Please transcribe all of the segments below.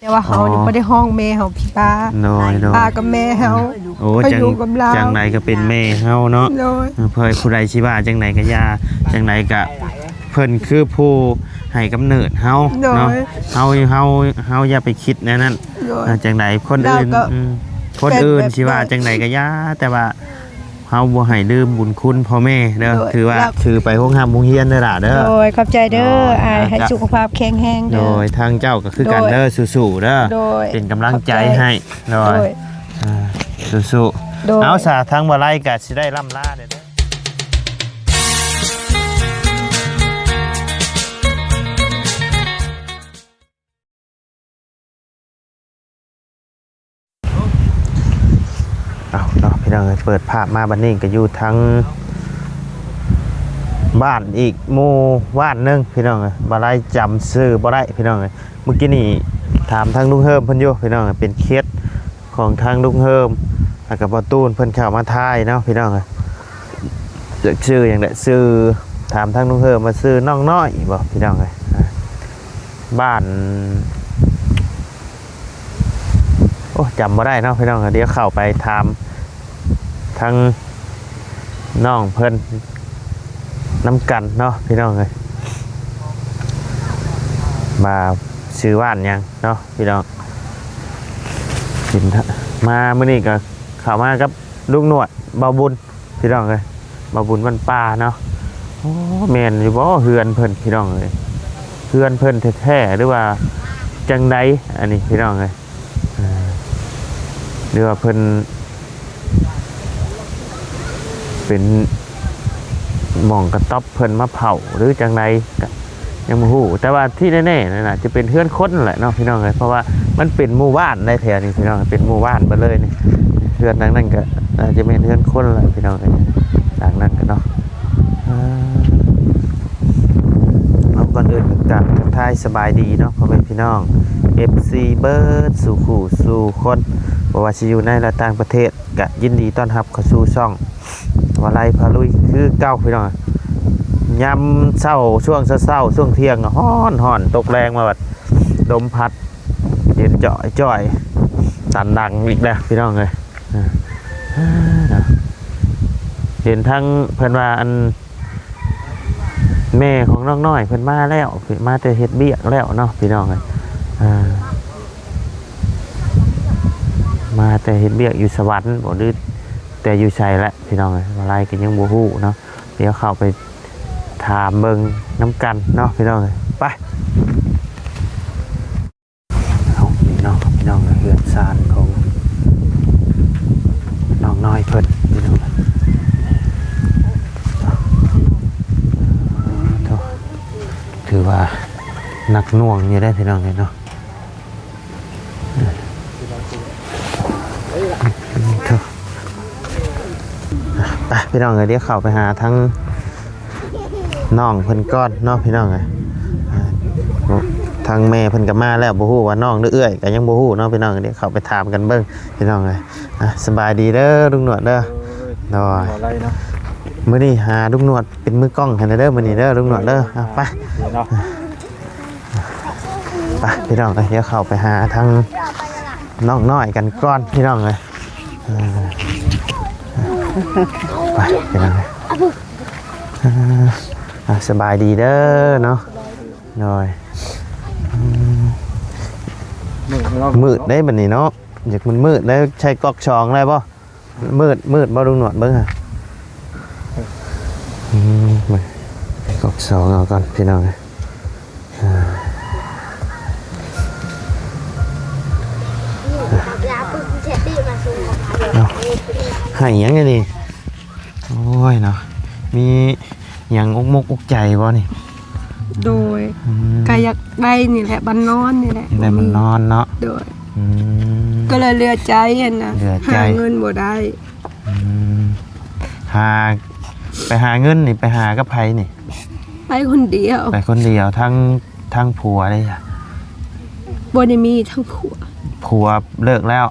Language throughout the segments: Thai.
แต่ว่าเฮานี่บ่ได้ห้องแม่เฮาพี่ป้าป้ากับแม่เฮาโอ้จังไหนก็เป็นแม่เฮาเนาะเพิ่นผู้ใดสิว่าจังไหนก็ย่าจังไหนก็เพิ่นคือผู้ให้กำเนิดเฮาเนาะเฮาอย่าไปคิดแนวนั้นจังไหนคนอื่นสิว่าจังไหนก็ย่าแต่ว่าเฮาบ่ให้ลืมบุญคุณพ่อแม่เด้อถือว่าถือไปโรงหำโรงเรียนเด้อล่ะเด้อโดยขอบใจเด้อให้สุขภาพแข็งแรงเด้อโดยทางเจ้าก็คือกันเด้อสู้ๆเด้อเป็นกำลังใจให้โดยสู้ๆเอาซะทางบ่ไล่ก็สิได้ล่ำลาเด้อเอาเนาะพี่น้องเปิดภาพมาบัดนี้ก็อยู่ทั้งบ้านอีกหมู่บ้านนึงพี่น้องบ่ได้จำชื่อบ่ได้พี่น้องเมื่อกี้นี่ถามทางลุงเฮิมเพิ่นอยู่พี่น้องเป็นเคสของทางลุงเฮิมแล้วก็บ่ตูนเพิ่นเข้ามาทายเนาะพี่น้องชื่ออย่างใดชื่อถามทางลุงเฮิมมาชื่อน้องน้อยบ่พี่น้องบ้านโอ้จำบ่ได้เนาะพี่น้องเดี๋ยวเข้าไปถามทางน้องเพิ่นน้ำกันเนาะพี่น้องมาซื้อว่านยังเนาะพี่น้องกินมาเมื่อนี้ก็เข้ามากับลุงหนวดเบาบุญพี่น้องเบาบุญวันป่าเนาะโอ้แม่นอยู่บ่เฮือนเพิ่นพี่น้องเฮือนเพิ่นแท้ๆหรือว่าจังไดอันนี้พี่น้องหรือว่าเพิ่นเป็นหม่องกระต๊อบเพิ่นมาเผาหรือจังไดก็ยังบ่ฮู้แต่ว่าที่แน่ๆนั่นน่ะจะเป็นเฮือนคนแหละเนาะพี่น้องเพราะว่ามันเป็นหมู่บ้านในแถวนี้พี่น้องเป็นหมู่บ้านเบิดเลยนี่เฮือนดังนั้นก็อาจจะเป็นเฮือนคนแหละพี่น้องดังนั้นก็เนาะเอาก่อนอื่นก็ทักทายสบายดีเนาะพ่อแม่พี่น้อง FC เบิร์ดสู่คู่สู่คนบ่ว่าสิอยู่ในและต่างประเทศก็ยินดีต้อนรับเข้าสู่ช่องว่าไล่พาลุยคือเก้าพี่น้องยำเศร้าช่วงเศร้าช่วงเที่ยงฮ้อนตกแรงมาแบบลมพัดเย็นจ่อยตันดังอีกแล้วพี่น้องเลยเห็นทั้งเพิ่นว่าอันแม่ของน้องน้อยเพิ่นมาแล้วมาแต่เฮ็ดเบี้ยแล้วเนาะพี่น้องเลยมาแต่เฮ็ดเบี้ยอยู่สวรรค์บ่ดื้อแต่อยู่ชัยแล้วพี่น้องอะไรกันยังบ่ฮู้เนาะเดี๋ยวเข้าไปถามเบิ่งน้ำกันเนาะพี่น้องไปเอาพี่น้องเฮือนซานของน้องน้อยเพิ่นพี่น้องถือว่านักหน่วงอยู่ได้พี่น้องเนาะไปพี่น้องเดี๋ยวเข้าไปหาทั้งน้องเพิ่นก้อนเนาะพี่น้องทางแม่เพิ่นก็มาแล้วบ่ฮู้ว่าน้องหรือเอื้อยก็ยังบ่ฮู้เนาะพี่น้องเดี๋ยวเข้าไปถามกันเบิ่งพี่น้องสบายดีเด้อลุงหนวดเด้อน้อยมื้อนี้หาลุงหนวดเป็นมือกล้องให้เด้อมื้อนี้เด้อลุงหนวดเด้อไปพี่น้องเดี๋ยวเข้าไปหาทั้งน้องน้อยกันก้อนพี่น้องเลยไปเป็นยังไงสบายดีเด้อเนาะหน่อยมืดได้บัดนี้เนาะอยากมันมืดแล้วใช้ก๊อกชองได้ป่ะมืดบ่ลุงหนวดเบิ่งก๊อกชองเอาก่อนพี่น้องเลยให้ยังไงนี่โอ้ยเนาะมีอย่างอกใจบ่นี่โดยก็อยากได้นี่แหละบ้านนอนนี่แหละได้มันนอนเนาะโดยก็เลยเลือใจนะหาเงินบ่ได้ไปหาเงินนี่ไปหากับไผนี่ไปคนเดียวทั้งผัวได้จ้ะบ่ได้มีทั้งผัวเลิกแล้ว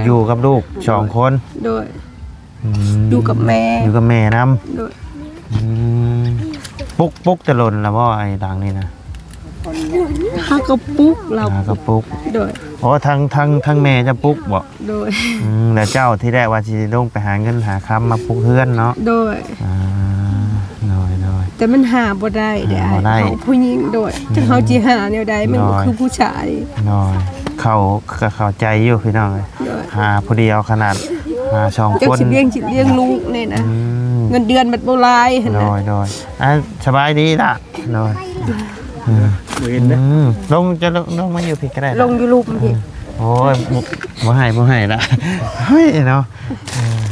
อยู่กับลูก2 คนโดยอยู่กับแม่นำปุ๊กจะหล่นแล้วบ่ไอ้ดังนี่นะ เฮาก็ปลุกเรา ก็ปลุก โดย โอ้ทั้งแม่จะปลุกบ่ โดย แล้วเจ้าที่แรกว่าสิลงไปหาเงินหาคำมาปลุกเพื่อนเนาะ โดย น้อย แต่มันหาบ่ได้เด้ หาบ่ได้ เฮาผู้หญิงโดยถ้าเฮาสิหาแนวใดมันบ่ น้อย คือผู้ชาย น้อยเข้าใจอยู่พี่น้องเลย โดย หาผู้เดียวขนาดหาสอง เจ้า คน สิเลี้ยงลูกนี่นะ อืม เงินเดือนบัดบ่หลายหั่น น้ น่ะ อยสบายดีล่ะน้อย เห็นไหม ลงจะลงมาอยู่พี่ก็ได้นะ ลงอยู่รูปมันพี่ โอ้ยบ่ให้ละเฮ้ยเนาะ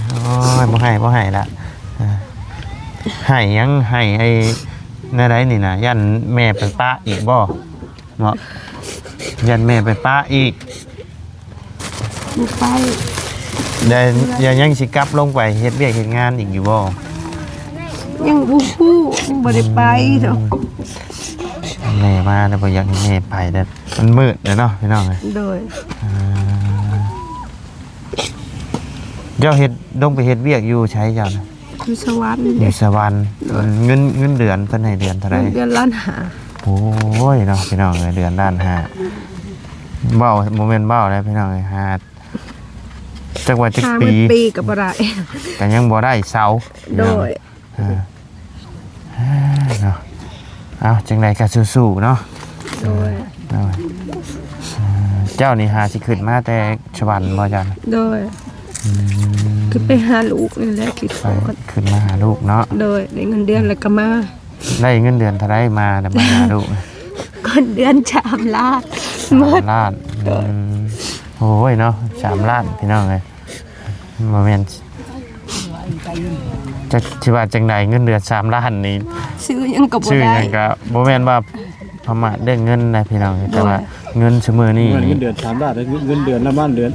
โอ้ยบ่ให้ละให้ยังให้ไอ้นั่นไรนี่นะยันแม่ไปปะอีกบ่เนาะยันแม่ไปปะอีก มีไป ได้ยังสิกลับลงไปเฮ็ดเวียกเฮ็ดงานอีกอยู่บ่ ยังบ่ฮู้ยังบ่ได้ไปดอก แม่มาแล้วบ่อยากให้แม่ไปเด้อมันมืดแล้วเนาะพี่น้องเอ้ย โดย เจ้าเฮ็ดลงไปเฮ็ดเวียกอยู่ใช้เจ้านะ อยู่สวรรค์ อ เด้ ยู่สวรรค์เงินเดือนเพิ่นให้เดือนเท่าไหร่ เดือนล้านหา โอ้ยเนาะพี่น้องเอ้ยเดือนด้านห้าเบ้าโมเมนต์เบ้าแล้วพี่น้องเอ้ยหาจักว่าจัก หา ปี มันปีก็บ่ได้ ก็ยังบ่ได้เสา โดย เนาะเอาจังไดก็สู้ๆเนาะ โดย เจ้านี่หาสิขึ้นมาแต่สวรรค์บ่จัน โดยคือไปหาลูกนี่แหละคิด ไป ฮอด ขึ้นมาหาลูกเนาะ โดยได้เงินเดือนแล้วก็มา ได้เงินเดือนเท่าไรมาแล้วมาหาลูก เงินเดือน3 ล้านหมด 3 ล้านโอ้ยเนาะ3 ล้านพี่น้องเลยโมเมนต์จะชิว่าจังใดเงินเดือน3 ล้านนี่ ซื้อหยังก็บ่ ชื่อห ได้ ยังก็โมเมนต์ว่าพม่าเรื่องเงินนะพี่น้องแต่ว่าเงินเสมอนี่ เงินเดือน3 ล้านเงินเดือนละบ้านเดือน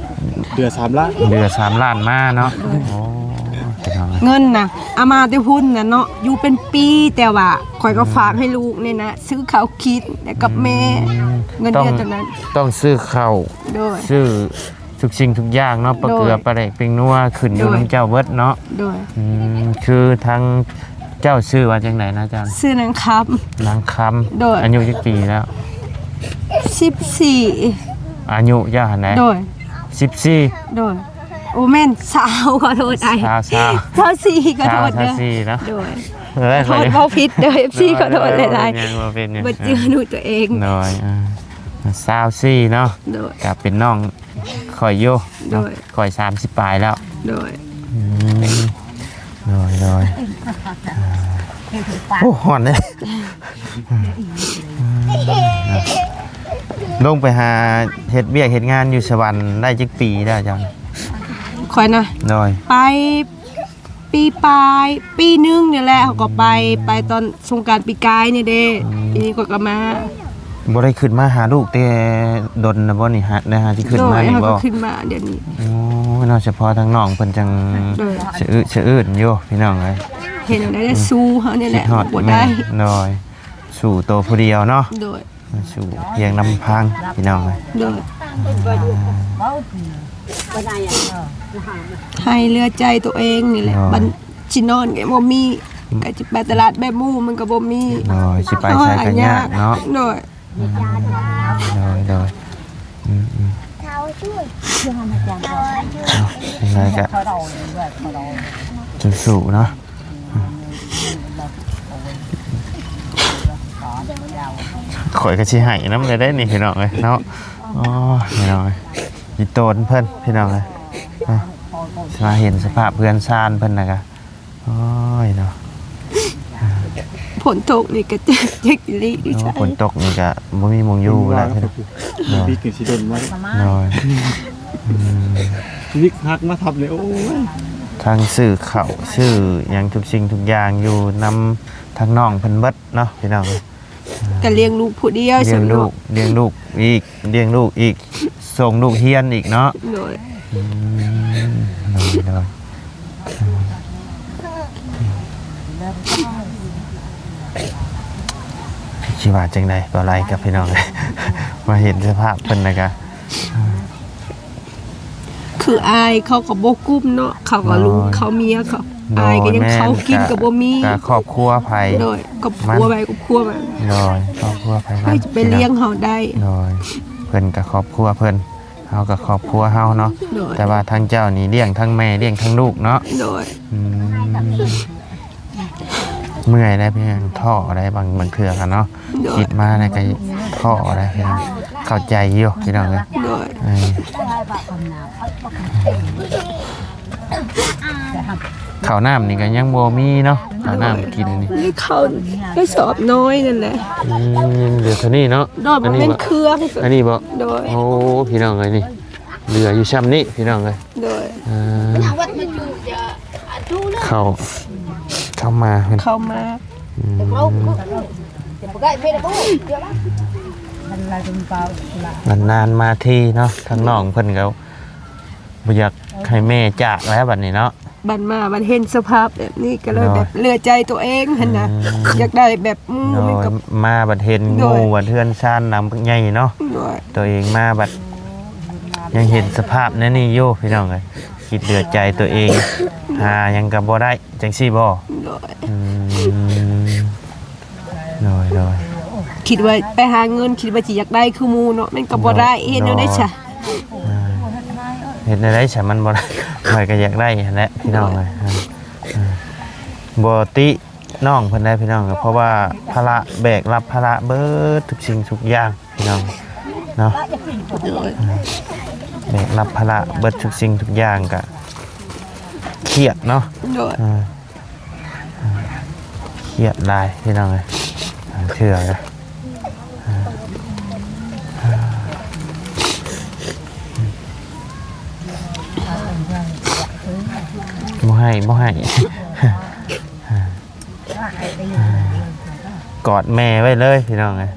3 ล้าน เดือน3 ล้านมาเนาะโอ้พี่น้อง เงินน่ะเอามาแต่หุ้นน่ะเนาะอยู่เป็นปีแต่ว่าข่อยก็ฝากให้ลูกนี่นะซื้อข้าวคิดแล้วกับแม่เงินเดือนตอนนั้น ต้องซื้อข้าว โดย ซื้อทุกสิ่งทุกอย่างเนาะปลาเกลือปลาแดกปิงนัวขึ้นอยู่ โดย น้ำเจ้าเบิดเนาะ โดย คือทางเจ้าชื่อว่าจังไหนนะอาจารย์ ซื้อนางครับ นางค โดย ำอายุกี่ปีแล้ว 14 อายุย่าหันไหน โดย 14 โดยโอแม่นสาวขอโทษไอ้ สาว สาว4ขอโทษ ชา เด้อ ซีเนาะ โดย ได้ ขอโทษเว้าผิดเด้อ FC ขอโทษหลาย ยังบ่เป็นยัง ๆบ่เจือหนูตัวเอง หน่อยสาวซี่เนาะ โดย กับเป็นน้องข่อยอยู่เนาะ โดย ข่อย30ปลายแล้ว โดย โดยโอ้ห่อนเลยลงไปหาเฮ็ดเวียกเฮ็ดงานอยู่สวรรค์ได้จักปีได้จัง ข่อยนะ โดย ไปปีปลายปีนึงนี่แหละเขาก็ไปตอนสงกรานต์ปีกายนี่เด้ปีนี้ก็มา บ่ได้ขึ้นมาหาลูกแต่ดนนะบ่นี่ฮะได้หาที่ขึ้นมา โดย นี่ เขา บ่ ก็ขึ้นมาเดี๋ยวนี้ โอ้เนาะเฉพาะทางน้องเพิ่นจัง โดย สะอื้นอยู่พี่น้องเอ้ย เห็นอะไรได้สู้เขาเนี่ยแห คิด ละ ฮอด บ่ แม่ ได้ น้อยสู่โตวผู้เดียวเนาะ โดย สู่เพียงลำพังพี่น้องเอ้ย โดยให้เลือใจตัวเองนี่แหละบันจินอนแกบ่มีก็จะไปตลาดแบบหมู่มันก็บ่มี น้อยสิไปใช้กันยากเนาะ โดย โดยยังไงก็สู้ๆเนาะข่อยก็สิให้นำเลยได้นี่พี่น้องเอ้ยเนาะอ๋อพี่น้องเอ้ยอีโตนเพิ่นพี่น้องเอ้ยมาเห็นสภาพเพื่อนซานเพิ่นน่ะกะโอ้ยเนาะ ฝนตกนี่ก็จะเจ๊กลีอยู่ใช่ ฝนตกนี่ก็บ่มีหมองอยู่แล้วพี่น้อง พี่กินสิโดนไว้ น้อย วิกฮักมาทับเลยโอ้ย ทางสื่อเขาชื่อหยังทุกสิ่งทุกอย่างอยู่นำทางน้องเพิ่นเบิดเนาะพี่น้อง ก็เลี้ยงลูกผู้เดียว เลี้ยงลูกอีกส่งลูกเฮียนอีกเนาะ โดย น้อยคิดว่าจังไดบ่ไรกับพี่น้องเลย มาเห็นสภาพเพิ่นนะกะ คืออายเขาก็บ่กุ้มเนาะเขาก็ลูกเขาเมียเขา อายก็ยังเขากินกับบ่มี กับครอบครัวไผ โดยกับครัวไปกับครัวมา โดยครอบครัวไผ ให้จะไปเลี้ยงเฮาได้ โดยเพิ่นกับครอบครัวเพิ่นเฮากับครอบครัวเฮาเนาะ โดย แต่ว่าทั้งเจ้านี่เลี้ยงทั้งแม่เลี้ยงทั้งลูกเนาะ โดย อืมเมื่อยได้เพียงท่ออะไรบางเทื่อกันเนาะคิดมาในก็ท่ออะไรพี่น้องเข้าใจอยู่พี่น้องเลย โดย ข้าวน้ำนี่ก็ยังบ่มีเนาะข้าวน้ำกินนี่ นี่เขาได้สอบน้อยนั่นแหละ เหลือเท่านี้เนาะ โดยมันเป็นเครื่อง อันนี้บ่ โดย โอ้พี่น้องเลยนี่เหลืออยู่ช่ำนี้พี่น้องเลย โดย เข้ามาเพิ่น เข้ามา นานๆมาทีเนาะทั้งน้องเพิ่นก็บ่อยากให้แม่จากแล้วบัดนี้เนาะ บันมาบันเห็นสภาพแบบนี้ก็เลยแบบเหลือใจตัวเองหั่นนะอยากได้แบบหมู่ โด มัน ย กับ มาบัดเห็น โด งู ย บัดเทือนชานนำใหญ่เนาะ โดย ตัวเองมาบัดยังเห็นสภาพนั่นนี่อยู่พี่น้องเอ้ยคิดเหลือใจตัวเองหายังก็บ่ได้จังซี่บ่ โดย อืมโดย คิดว่าไปหาเงินคิดว่าสิอยากได้คือหมู่เนาะมันก็บ่ได้เฮ็ดแนวได้ซะ เห็นได้ฉันมันบ่ได้ข่อยก็อยากได้หั่นแหละพี่น้องเลยบ่ติน้องเพิ่นได้พี่น้องก็เพราะว่าภาระแบกรับภาระเบิดทุกสิ่งทุกอย่างพี่น้องเนาะแบกรับภาระเบิดทุกสิ่งทุกอย่างก็เครียดเนาะ โดย เครียดหลายพี่น้องเอ้ยเถื่อนะบ่ให้กอดแม่ไว้เลยพี่น้องเอ้ย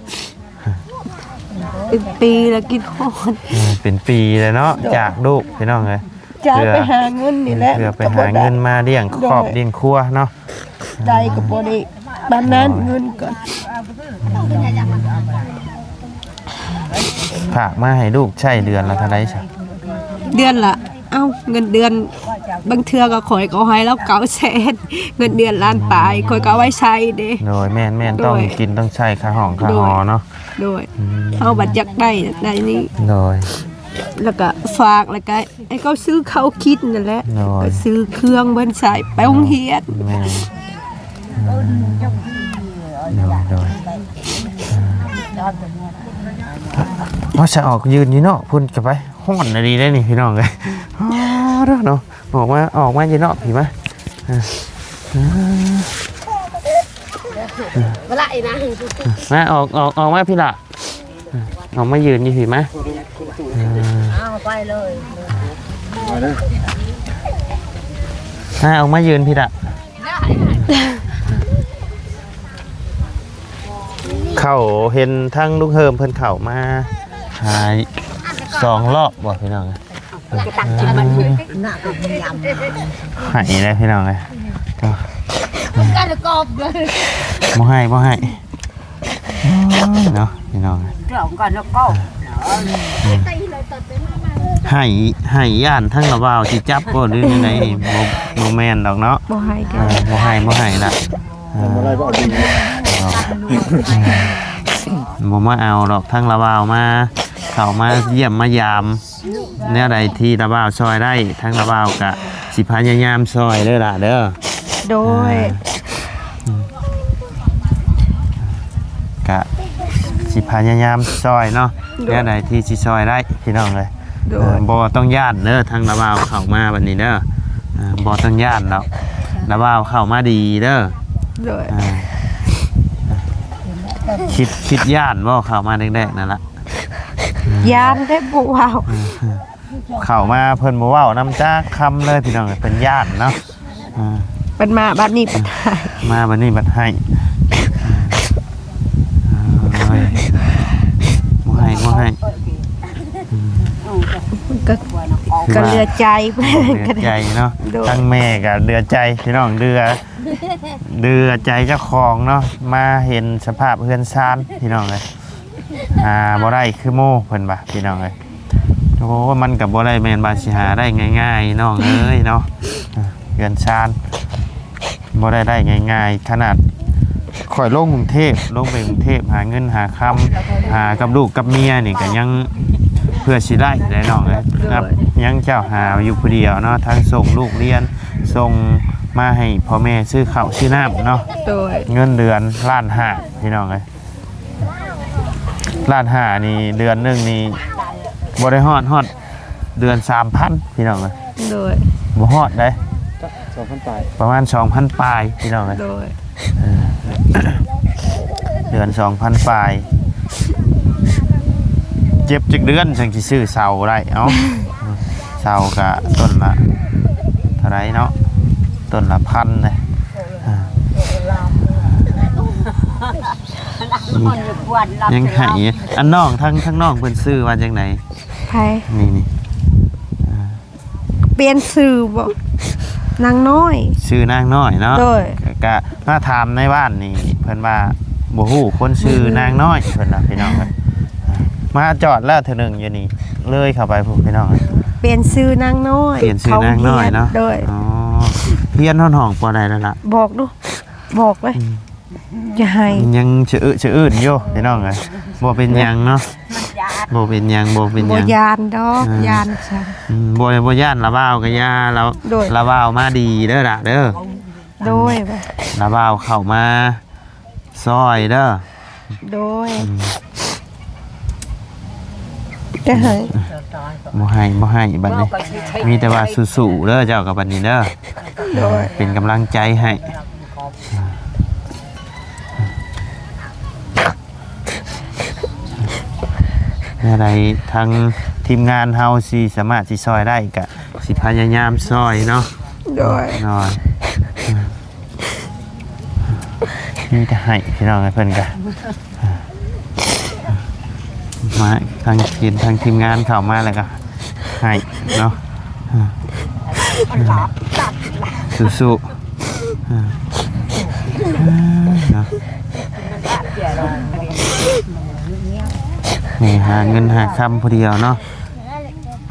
เป็นปีแล้วกินฮอด เป็นปีเลยเนาะจากลูกพี่น้องเอ้ย จะไปหาเงินนี่แหละ เพื่อไปหาเงินมาเลี้ยงครอบเลี้ยงครัวเนาะ ได้ก็บ่ได้บ้านนั้นเงินก่อน ฝากมาให้ลูกใช้เดือนละเท่าไหร่ซะ เดือนละเอ้าเงินเดือนบางเทื่อก็ข่อยก็ให้แล้ว900,000เงินเดือนล้านปลายข่อยก็เอาไว้ใช้เด้ โดยแม่นต้องกินต้องใช้ค่าห้องค่าหอเนาะ โดยเอาบัตรอยากได้นี่ โดย แล้วก็ฝากแล้วก็ไอ้เขาซื้อเขาวคิดนั่นแหละ โอ้ย ก็ซื้อเครื่องเบิ่นใส่ไปโรงเรียน แม่โดยเราจะออกยืนอยู่เนาะพุ่นกลับไปห้อนดีได้นี่พี่น้องเลยเด้อเนาะออกมาอยู่เนาะพี่มามาออกมาพี่ละออกมายืนอยู่พี่มา ไปเลย ออกมายืนพี่ละเข้าเห็นทั้งลูกเฮิมเพิ่นเข้ามาหา2 รอบบ่พี่น้องหายได้พี่น้องเลยก็บ่ให้เนาะพี่น้อง เรื่องก่อนแล้วก็ ให้ย่านทั้งระว่าวสิจับบ่หรือยังไงบ่แม่นดอกเนาะ บ่ให้กัน บ่ให้ล่ะ อะไรบ่ดี บ่มาเอาดอกทั้งระว่าวมาเข้ามาเยี่ยมมายามแนวใดที่ระว่าวซอยได้ทั้งระว่าวก็สิพยายามซอยเด้อล่ะเด้อ โดย กะสิพยายามซอยเนาะแค่ไหนที่สิซอยได้พี่น้องเลย โดย บ่ต้องย่านเด้อทางระบาวเข้ามาบัดนี้เด้อบ่ต้องย่านดอกระบาวเข้ามาดีเด้อ โดย คิดย่านบ่เข้ามาแรกๆนั่นล่ะ ยานได้บ่ว้าว เข้ามาเพิ่นบ่เว้านำจักคำเลยพี่น้องเป็นย่านเนาะ เป็นมาบัดนี้เป็นไทย มาบัดนี้บัดให้บ่ให้ ก็เหลือใจเพิ่น เดือใจเนาะ โดย ทั้งแม่กับเดือใจพี่น้องเดือใจเจ้าของเนาะมาเห็นสภาพเฮือนซานพี่น้องเลยบ่ได้คือโม่เพิ่นบ่ะพี่น้องเลยโอ้มันกับบ่ได้แม่นบาสิหาได้ง่ายๆน้องเอ้ยเนาะเฮือนซาน บ่ได้ง่ายๆขนาดข่อยลงกรุงเทพลงไปกรุงเทพหาเงินหาคำหากับลูกกับเมียนี่ก็ยังเพื่อสิได้ได้น้องเอ้ยครับยังเจ้าหาอยู่ผู้เดียวเนาะทั้งส่งลูกเรียนส่งมาให้พ่อแม่ซื้อข้าวซื้อน้ำเนาะ โดย เงินเดือน1,500,000พี่น้องเอ้ย1,500,000นี่เดือนหนึงนี่บ่ได้ฮอดเดือน 3,000 พี่น้องเอ้ย โดย บ่ฮอดได้ 2,000ปลาย ประมาณ 2,000 ปลายพี่น้องเอ้ย โดย เดือน 2,000 ปลายเจ็บจักเดือนจังสิซื้อเสาได้เอ้า เสาก็ต้นละเท่าไหร่เนาะต้นละ1,000เลยยังให้อันน้องทั้งน้องเพิ่นซื้อว่าจังได๋ ไผ นี่ เปลี่ยนชื่อบ่นางน้อย ชื่อนางน้อยเนาะ โดย ก็มาถามในบ้านนี่เพิ่นว่าบ่ฮู้คนชื่อนางน้อยเพิ่นน่ะพี่น้องเอ้ยมาจอดแล้วเทื่อนึงอยู่นี่เลยเข้าไปพวกพี่น้อง เปลี่ยนชื่อนางน้อย เปลี่ยนชื่อนางน้อยเนาะ โดย อ๋อเรียนห้องปอใดแล้วล่ะ บอกดูบอกไว้อย่าให้ ยังชะอื่นอยู่พี่น้องเอ้ยบ่เป็นหยังเนาะบ่เป็นหยัง บ่ยานดอกยานฉัน บ่ย่านละบ้าวก็ย่าเรา โดย ละบ้าวมาดีเด้อล่ะเด้อ โดยว่า ละบ้าวเข้ามาซอยเด้อ โดยจะให้ บ่ให้บัดนี้มีแต่ว่าสู้ๆเด้อเจ้ากับบัดนี้เด้อ โดย เป็นกำลังใจให้อะไรทางทีมงานเฮาสิสามารถสิซอยได้ก็สิพยายามซอยเนาะ โดย นอนนี่จะให้พี่น้องให้เพิ่นกันมาทางทีมงานเข้ามาแล้วก็ให้เนาะสู้ๆเนาะนี่หาเงินหาคำพอเดียวเนาะ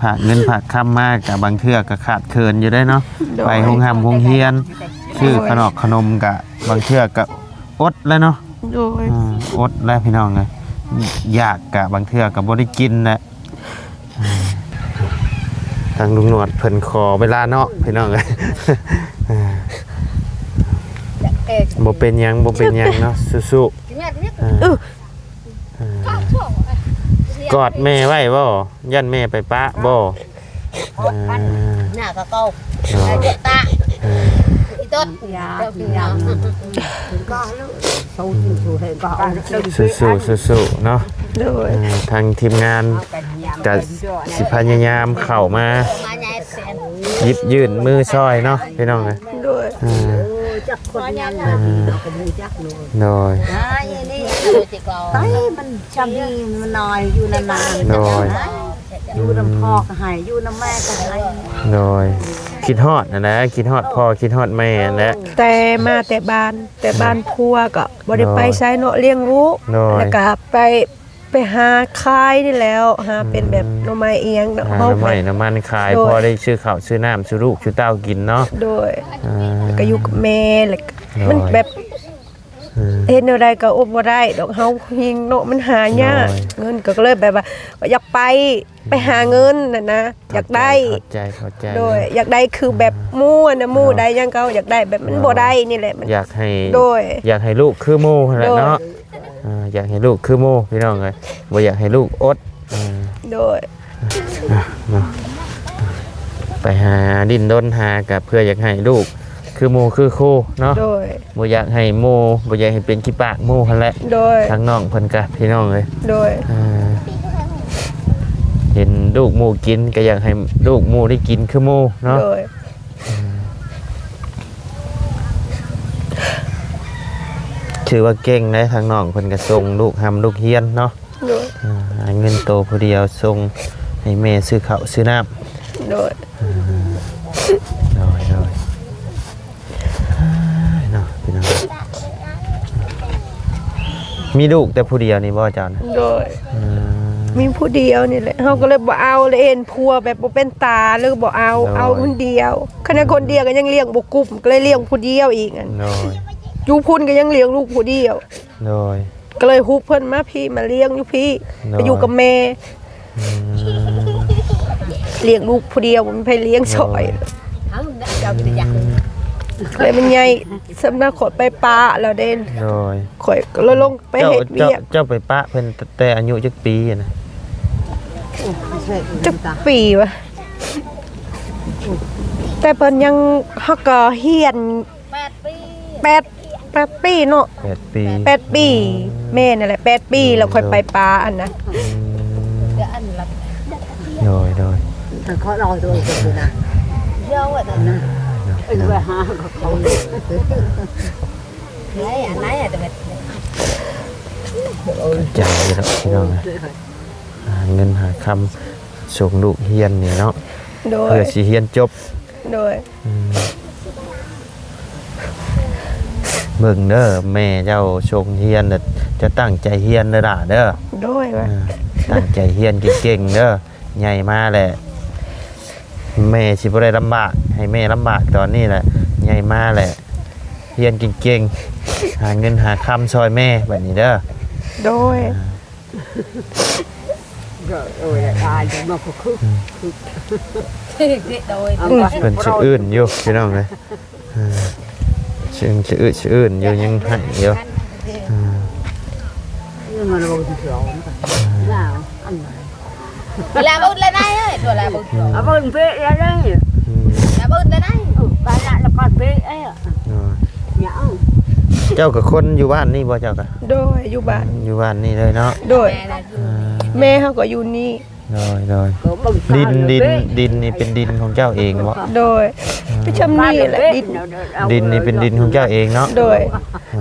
ผากเงินผากคำมากกับบางเทื่อก็ขาดเคินอยู่ได้เนาะไปโรงเฮียนชื่อขนมกับบางเทื่อก็อดแล้วเนาะ โดย อดแล้วพี่น้องเลยอยากกับบางเทื่อกับ่ได้กินแหละทางลุงหนวดเพิ่นขอเวลาเนาะพี่น้องเลยบ่เป็นหยังเนาะสู้ๆกอดแม่ไว้บ่ยันแม่ไปปะบ่ หน้าก็เก้าไอ้เด็กตาอีต้นยาก็ลูกสู้ให้ก็สู้ๆเนาะ โดย ทางทีมงานก็สิพยายามเข้ามาหยิบยื่นมือช่อยเนาะพี่น้องเลย โดย จักคนยันก็มูจักเลย โดย นี่ไอ้มันชำนี่มันน้อยอยู่นานๆ โดย อยู่น้ำพ่อก็ให้อยู่น้ำแม่ก็ให้ โดยคิดฮอดนะคิดฮอดพ่อคิดฮอดแม่นะ แต่มาแต่บ้านพัวก็บ่ได้ไปใช้เนาะเลี้ยงลูก โดย แล้วก็ไปหาขายนี่แล้วหาเป็นแบบหน่อไม้เอียงเนาะ น้ำมันน้ำมันขาย โดย พอได้ซื้อข้าวซื้อน้ำซื้อลูกซื้อเต้ากินเนาะ โดย อ่า แล้วก็อยู่กับแม่แล้วก็ โดย มันแบบเฮ็ดแนวใดก็อบบ่ได้ดอกเฮาหิงเนาะมันหายาก โดย เงินก็เลยแบบว่าอยากไปหาเงินน่ะนะอยากได้ เข้าใจ โดยอยากได้คือแบบหมู่อะนะหมู่ใดยังก็อยากได้แบบมันบ่ได้นี่แหละมัน อยากให้ โดย ลูกคือหมู่แหละ โดย เนาะอยากให้ลูกคือหมู่พี่น้องเลยบ่อยากให้ลูกอด โดย เนาะไปหาดิ้นรนหากับเพื่ออยากให้ลูกคือหมู่คือครูเนาะ โดย บ่อยากให้หมู่บ่อยากให้เป็นขี้ปากหมู่หั่นแหละ โดย ทั้งน้องเพิ่นกะพี่น้องเลย โดย เห็นลูกหมู่กินก็อยากให้ลูกหมู่ได้กินคือหมู่เนาะ โดย ถือว่าเก่งนะทางน้องเพิ่นก็ส่งลูกลูกเฮียนเนาะ โดย หาเงินโตผู้เดียวส่งให้แม่ซื้อข้าวซื้อน้ำ โดย โดยเนาะพี่น้องมีลูกแต่ผู้เดียวนี่บ่เจ้านะ โดย มีผู้เดียวนี่แหละเขาก็เลยบ่เอาเลยเห็นพัวแบบบ่เป็นตาเลยบ่เอาคนเดียวขณะคนเดียวก็ยังเลี้ยงบ่กลุ่มก็เลยเลี้ยงผู้เดียวอีกอัน โดย อยู่พุ่นก็ยังเลี้ยงลูกผู้เดียว โดย ก็เลยฮุบเพิ่นมาพี่มาเลี้ยงอยู่พี่ น้อย ไปอยู่กับแม่เลี้ยงลูกผู้เดียวมันไปเลี้ยงซอย hắn đã cho cái giặc เลยมันใหญ่สำนักขดไปปลาแล้วเด่น โดย ข่อยก็เลยลงไปเฮ็ดเวียก เจ้าไปปะเพิ่นแต่อายุจักปีอะนะ จักปีวะแต่เพิ่นยังเฮาก็เฮียน bẹt đi 8ปีเนาะ 8 ปี 8 ปีแม่นั่นแหละ8 ปีแล้วค่อยไปปลาอันนะ để ăn là โดยโดย thằng khó đòi rồi rồi nè dâu vậy nè về ha không lấy anh lấy à tụi mình ใจเนาะพี่น้องนะหาเงินหาคำส่งลูกเฮียนนี่เนาะ โดย เพื่อสิเฮียนจบ โดย เบิ่งเด้อแม่เจ้าส่งเฮียนน่ะจะตั้งใจเฮียนเด้อล่ะเด้อ โดยว่า ตั้งใจเฮียนเก่งๆเด้อใหญ่มาแหละแม่สิบ่ได้ลำบากให้แม่ลำบากตอนนี้แหละใหญ่มาแหละเฮียนเก่งๆหาเงินหาคำซอยแม่แบบนี้เด้อ โดย rồi ai cũng mà phục khứ đôi เพิ่นชื่ออื่นอยู่พี่น้องเลยชื่ออื่นอยู่ยังให้อยู่ nhưng mà nó bự rồi nào ăn là bự lên đây ơi rồi là bự bự phê ra đây là bự lên đây bà lại là con phê ấy à nhão เจ้ากับคนอยู่บ้านนี่บ่เจ้ากับ โดยอยู่บ้าน อยู่บ้านนี่เลยเนาะ โดยแม่เขาก็อยู่นี่ โดย có bự ดินนี่เป็นดินของเจ้าเองบ่ โดยไปชำนี่แหละดิน ดินนี่เป็นดินของเจ้าเองเนาะ โดย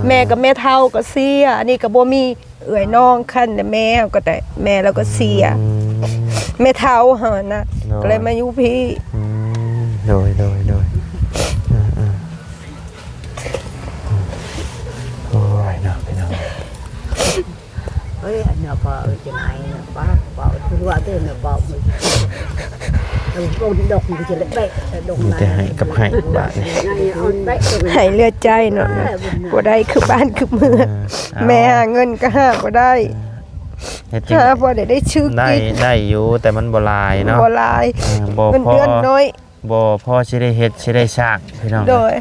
แม่กับแม่เฒ่าก็เสียอันนี้ก็บ่มีเอื้อยน้องคันแต่แม่ก็แต่แม่เราก็เสียแม่เฒ่าหั่นน่ะก็เลยมาอยู่พี่ โดยโอ้ยเนาะพี่น้อง ơi nó bỏ ở trên này bỏ thứ qua tới nó bỏ con độc thì chỉ lấy bẹ độc มีแต่ให้กับให้บาทนี่ ให้เลือดใจเนาะบ่ได้คือบ้านคือเมืองแม่หาเงินก็หาบ่ได้ เฮ็ดจริง หาบ่ได้ชื่อ ได้ กิน ได้อยู่แต่มันบ่หลายเนาะ บ่หลาย บ่ เงิน พอ เดือนน้อย บ่พอสิได้เฮ็ดสิได้สร้างพี่น้อง โดย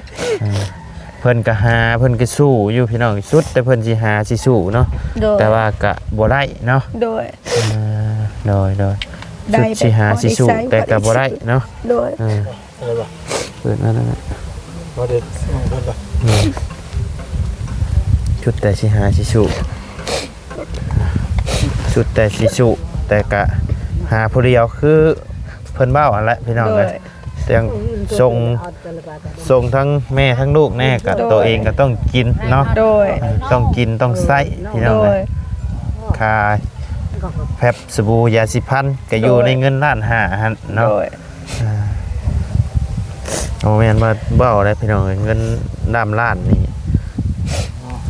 เพิ่นก็หาเพิ่นก็สู้อยู่พี่น้องสุดแต่เพิ่นสิหาสิสู้เนาะ โดย แต่ว่าก็บ่ได้เนาะ โดย โดย ได้ สุดสิหาสิสู้ แบบพอได้ใช้ แต่ก็บ่ได้เนาะ โดย เปิดมาแล้วนะ พอเด็ดเพิ่นล่ะ ชุดแต่สิหาสิสู้สุดแต่สิสู้แต่ก็หาผู้เดียวคือเพิ่นเว้าอันละพี่น้อง โด เอ้ ย ยแต่ยังส่งทั้งแม่ทั้งลูกแน่กับ โดย ตัวเองก็ต้องกินเนาะ โดย ต้องกินต้องใส่พี่น้ โด องเลย ยค่าแพบสบู่ยาสีฟันก็อยู่ในเงินล้านห้าหั่น โด เนาะ ย โอ้แม่นมาเบ้าได้พี่น้องเอ้ยเงินด้ามล้านนี่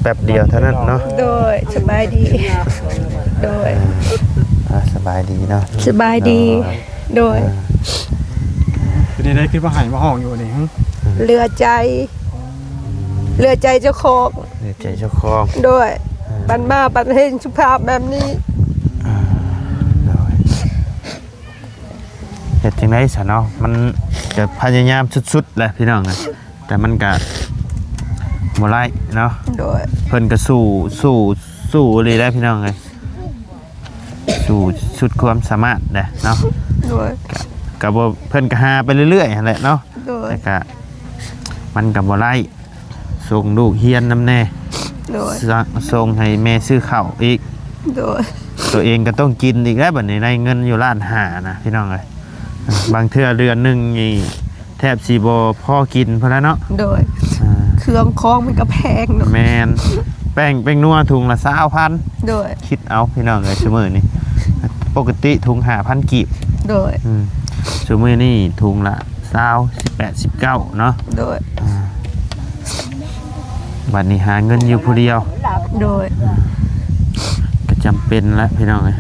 แป๊บเดียวเท่านั้นเนาะ โดยสบายดี โดย สบายดีเนาะ สบายดี โดย คือได้คิดว่าหายมาห้องอยู่นี่หึ เรือใจเจ้าของ เดี๋ยวใจเจ้าของ โดยปันมาปันเห็นสุภาพแบบนี้ โดยเฮ็ดจังได๋ซะเนาะมันก็พยายามสุดๆแหละพี่น้องนะแต่มันก็บ่ไล่เนาะ โดย เพิ่นก็สู้เลยได้พี่น้องเอ้ยสู้สุดความสามารถเด้เนาะ โดย ก็บ่เพิ่นก็หาไปเรื่อยๆนั่นแหละเนาะ โดย แต่ก็มันก็บ่ไล่ส่งลูกเฮียนนำแน่ โดย ส่งให้แม่ซื้อข้าวอีก โดย ตัวเองก็ต้องกินอีกแล้วบัดนี้ได้เงินอยู่ล้านห้านะพี่น้องเอ้ยบางเทื่อเดือนหนึงนี่แทบสิบ่พอกินพุ่นแล้วเนาะ โดยเครื่องคองมันก็แพงเนาะ แมนแป้งนัวถุงละ20,000 โดย คิดเอาพี่น้องเอ้ยซุมื้อนี้ปกติถุง5,000กีบ โดย ซุมื้อนี้ถุงละ20 18 19เนาะ โดย บัดนี้หาเงินอยู่ผู้เดียว โดย ก็จำเป็นแล้วพี่น้องเอ้ย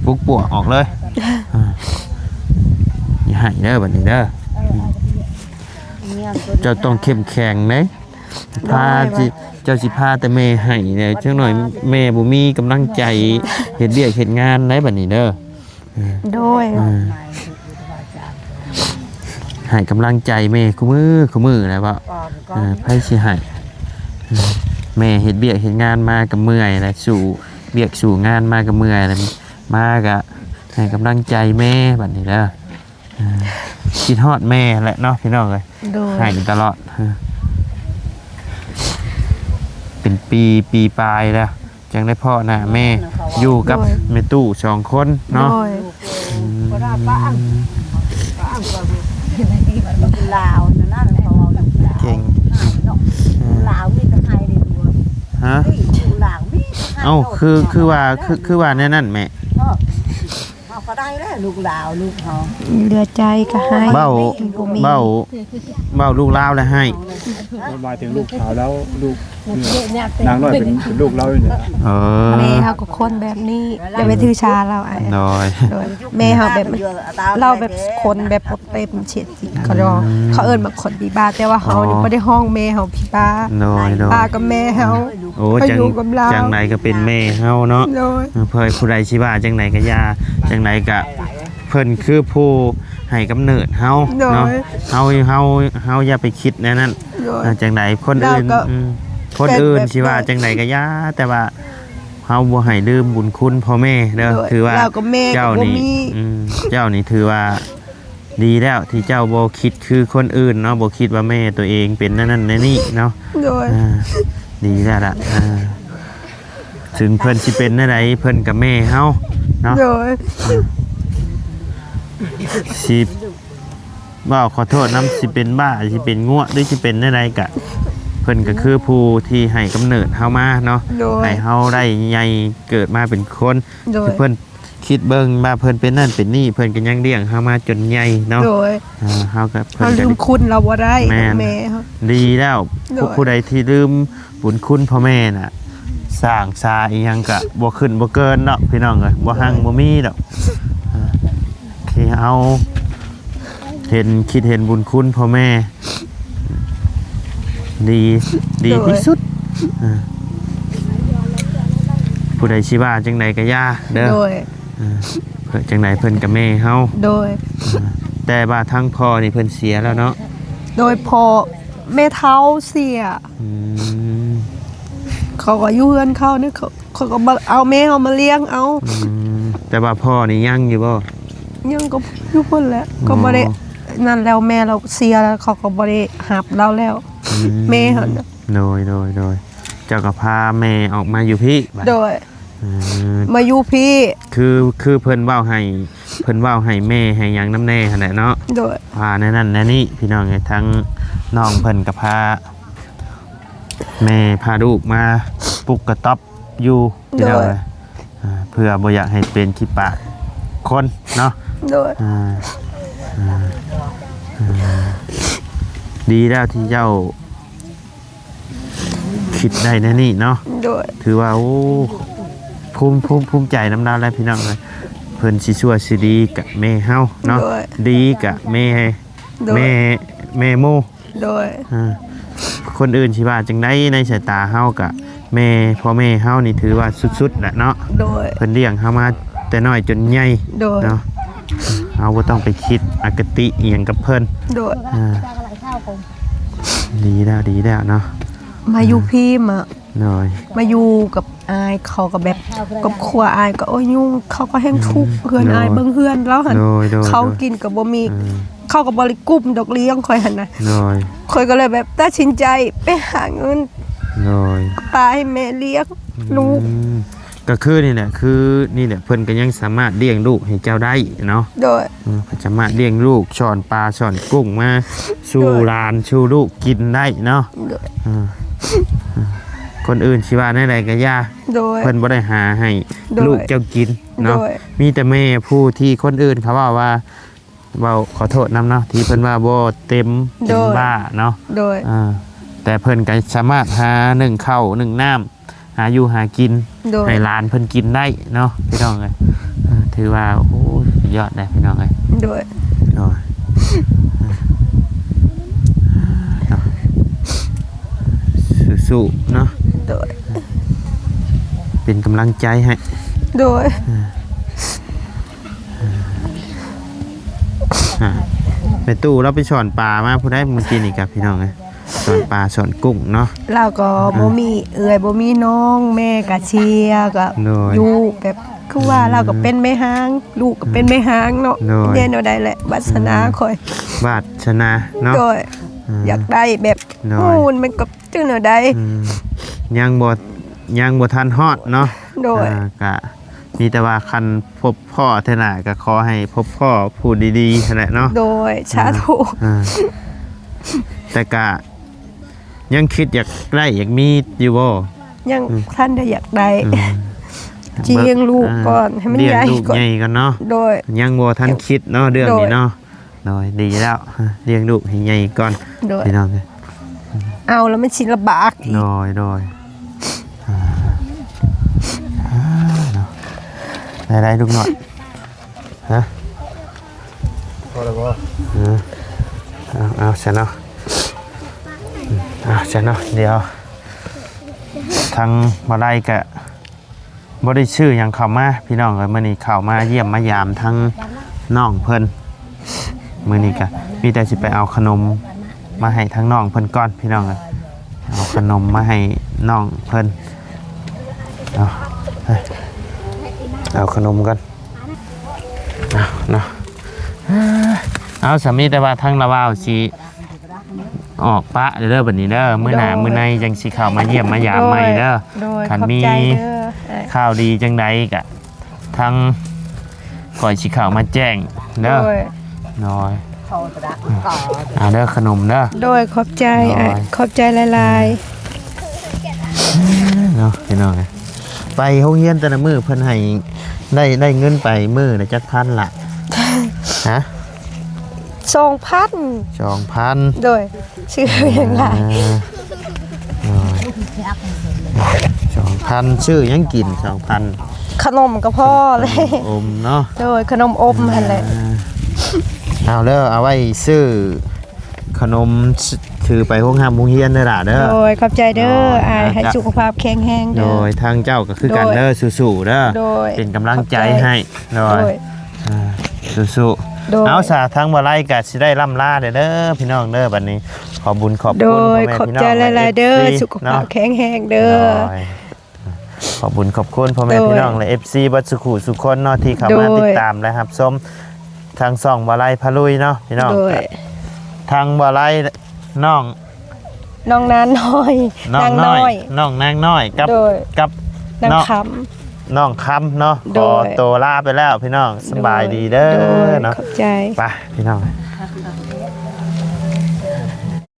ปลุกปวกออกเลยอย่าให้เด้อบัดนี้เด้อเจ้าต้องเข้มแข็งเด้พาสิเจ้าสิพาแต่แม่ให้เนี่ยจังหน่อยแม่บ่มีกำลังใจเฮ็ดเวียกเฮ็ดงานได้บัดนี้เด้อโดยให้กำลังใจแม่คุมือนะบ่ไผสิให้แม่เฮ็ดเวียกเฮ็ดงานมาก็เมื่อยแล้วสู่เวียกสู่งานมาก็เมื่อยแล้วมาก็ให้กำลังใจแม่บัดนี้เด้อคิดฮอดแม่แหละเนาะพี่น้องเอ้ยให้ตลอดเป็นปีปลายแล้วจังได้พ่อนะแม่อยู่กับแม่ตู้2คนเนาะลาวนั่นเขาเอาเก่งลาวมีแต่ไทยเลยตัวฮะลาวมีเอ้าคือว่าแน่นั่นแม่เขาก็ได้แล้วลูกลาวลูกเขาเหลือใจก็ให้เบ้าลูกลาวแล้วให้หมายถึงลูกสาวแล้วลูกนางน้อยเป็นลูกเราเนี่ยแม่เฮาก็คนแบบนี้อย่าไปถือชาเราน้อยแม่เฮาแบบเราแบบคนแบบเต็มเฉดเขาเอิ้นมาคนพี่บ้าแต่ว่าเฮานี่บ่ได้ห้องแม่เฮาพี่บ้าน้อยป้ากับแม่เฮาโอ้จังไหนก็เป็นแม่เฮาเนาะเพิ่นผู้ใดสิว่าจังไหนก็ย่าจังไหนก็เพิ่นคือผู้ให้กำเนิดเฮาเนาะเฮาอย่าไปคิดแน่นั้นจังไหนคนอื่นสิว่าจังไหนก็ย่าแต่ว่าเฮาบ่ให้ลืมบุญคุณพ่อแม่เด้อถือว่าเจ้านี่ถือว่าดีแล้วที่เจ้าบ่คิดคือคนอื่นเนาะบ่คิดว่าแม่ตัวเองเป็นนั่นนี่เนาะดีแล้วล่ะถึงเพิ่นสิเป็นจังไดเพิ่นกับแม่เฮาเนาะสิบ่ขอโทษน้ำสิเป็นบ้าสิเป็นงัวหรือสิเป็นอะไรกะเพิ่นก็คือผู้ที่ให้กำเนิดเฮามาเนาะให้เฮาได้ใหญ่เกิดมาเป็นคนเพิ่นคิดเบิ่งว่าเพิ่นเป็นนั่นเป็นนี่เพิ่นก็ยังเลี้ยงเฮามาจนใหญ่เนาะเฮาก็เพิ่นลืมคุณเราบ่ได้แม่ดีแล้วผู้ใดที่ลืมบุญคุณพ่อแม่น่ะสร้างซาอีหยังก็บ่ขึ้นบ่เกินเนาะพี่น้องเอ้ยบ่หั่งบ่มีดอกที่เอาคิดเห็นบุญคุณพ่อแม่ดีที่สุดผู้ใดชิว่าจังใดก็ย่าเด้อเพิ่นจังใดเพิ่นกับแม่เฮาแต่ว่าทั้งพ่อนี่เพิ่นเสียแล้วเนาะโดยพ่อแม่เฒ่าเสียเขาก็อยู่เฮือนเขานี่เขาก็เอาแม่เฮามาเลี้ยงเอาแต่ว่าพ่อนี่ยังอยู่บ่ยังก็อยู่พุ่นแหละก็บ่ได้นั่นแล้วแม่เราเสียแล้วเขาก็บ่ได้หับเราแล้วแม่เฮาโดยเจ้าก็พาแม่ออกมาอยู่พี่โดยมาอยู่พี่คือเพิ่นเว้าให้แม่ให้หยังน้ำแน่หั่นแหละเนาะโดยพาในนั้นในนี้พี่น้องไงทั้งน้องเพิ่นก็พาแม่พาลูกมาปลุกกระต๊อบอยู่พี่น้องเพื่อบ่อยากให้เป็นขี้ปากคนเนาะโดยดีแล้วที่เจ้าคิดได้นะนี่เนาะถือว่าโอ้ภูมิใจน้ำดาวแล้วพี่น้องเลยเพิ่นสิชั่วสิดีกับแม่เฮาเนาะดีกับแม่โมโดยคนอื่นสิว่าจังได๋ในสายตาเฮากับแม่พ่อแม่เฮานี่ถือว่าสุดๆแหละเนาะเพิ่นเลี้ยงเฮามาแต่น้อยจนใหญ่เนาะเราก็ต้องไปคิดอคติเอียงกับเพิ่นดีแล้วเนาะมาอยู่พี่มาอยู่กับอายเขากับแบบกับครัวอายก็โอ้ยยุ่งเขาก็แห้งทุกข์เพื่อนอายเบิ่งเพื่อนแล้วหันเขากินกับบ่มีเขากับบริกุ้มดอกเลี้ยงคอยหันนะคอยก็เลยแบบตัดสินใจไปหาเงินปาให้แม่เลี้ยงลูกก็คือนี่แหละเพิ่นก็ยังสามารถเลี้ยงลูกให้เจ้าได้เนาะโดยสามารถเลี้ยงลูกช้อนปลาช้อนกุ้งมาสู่หลานสู่ลูกกินได้เนาะคนอื่นสิว่าได้ไรก็ย่าเพิ่นบ่ได้หาให้ลูกเจ้ากินเนาะมีแต่แม่ผู้ที่คนอื่นเขาว่าขอโทษนำเนาะที่เพิ่นว่าบ่เต็มเป็นบ้าเนาะแต่เพิ่นก็สามารถหา1ข้าว1น้ำหาอยู่หากินให้หลานเพิ่นกินได้เนาะพี่น้องเลย ถือว่าโอ้โหยอดได้พี่น้องเอ้ย โดย โอ้ยสู้ๆเนาะ โดย เป็นกำลังใจให้ โดย ไปตู้เราไปสอนปลามาผู้ได้เมื่อกี้นี่กับพี่น้องไงสอนปลาสอนกุ้งเนาะ เราก็บ่มีบ่มีน้องแม่ก็เชียร์ก็ โดย อยู่แบบคือว่าเราก็เป็นแม่ห้างลูกก็เป็นแม่ห้างเนาะ โดย เรียนเอาได้แหละวาสนาคอย วาดชนะเนาะ โดยอยากได้แบบ โดย โอ้มันก็จังแนวใด อืมยังบ่ทันฮอดเนาะ โดย ก็มีแต่ว่าคันพบพ่อเท่าน่ะก็ขอให้พบพ่อผู้ดีๆนั่นแหละเนาะ โดยสาธุ อ่าแต่ก็ยังคิดอยากได้อยากมีอยู่บ่ ยังท่านได้อยากได้ อืม เลี้ยงลูกก่อนให้มัน เลี้ยง ใหญ่ ลูก ก่อน ใหญ่ก่อนเนาะ โดย ยังบ่ทันคิดเนาะเรื่องนี้ โดย เนาะโดยดีแล้วเลี้ยงลูกให้ใหญ่ก่อน โดย พี่น้องเอ้ย เอาแล้วมันสิลำบากอีก โดยเนาะได้ลูกหน่อยฮะ พอแล้วบ่ เอาเสร็จเนาะเสร็จเนาะเดี๋ยวทางบ่ได้ก็บ่ได้ชื่อหยังเข้ามาพี่น้องเอ้ยมื้อนี้เข้ามาเยี่ยมมายามทั้งน้องเพิ่นมื้อนี้ก็มีแต่สิไปเอาขนมมาให้ทั้งน้องเพิ่นก่อนพี่น้องเอ้ยเอาขนมมาให้น้องเพิ่นเอาขนมกันเนาะเอาสามีแต่ว่าทั้งละว่าวสิออกปะเด้อบัดนี้เด้อมื้อหน้ามื้อในจังสิเข้ามาเยี่ยมมายามใหม่เด้อ โดย คัน ขอบ มี ใจเด้อ ข่าวดีจังใดกะทั้งก่อยสิข่าวมาแจ้งเด้อ โดย น้อยเด้อขนมเด้อ โดยขอบใจ โดย ขอบใจหลาย เนาะพี่น้องไปโรงเรียนแต่ละมื้อเพิ่นให้ได้เงินไปมื้อละจักพันละฮะ ๆ2,000 2,000 โดยชื่ออย่างไร 2,000ชื่อยังกิน 2,000 ขนมก็พอเลย อมเนาะ โดยขนมอมหั่นแหละ เอาเด้อเอาไว้ซื้อขนมถือไปโรงเรียนเด้อล่ะเด้อ โดยขอบใจเด้อ โดย อายให้สุขภาพแข็งแรง โด เด้อย ทางเจ้าก็คือกัน โดย เด้อสู้ๆเด้อ โดย เป็นกำลังใจ ขอบใจ ให้โด โด ย ย สู้ โดย ๆเอาสาทางบ่ไล่ก็สิได้ล่ำลาเด้อพี่น้องเด้อบัดนี้ขอบุญขอบ โด คุณ ย พ่อแม่ ขอบ พี่น้อง ใจหลายๆเด้อ และ FC สุขภาพ เนาะ แข็งแรงเด้อ โดยขอบุญขอบคุณพ่อแม่ โดย พี่น้องและ FC บัดสุขุสุขคนเนาะที่เข้ามา โดย ติดตามและรับชมทางช่องบ่ไล่พะลุยเนาะพี่น้อง โดย ทางบ่ไล่น้อง น้องนานน้อย น้อง นาง น้ น้ อ อย ย น้องนางน้อยกับ โดย กับ นาง น้อง ค น้องคำเนาะ โด ขอย ตัวลาไปแล้วพี่น้อง ำ สบายดีเด้ โด อย เนาะ ขอบใจ ไปพี่น้อง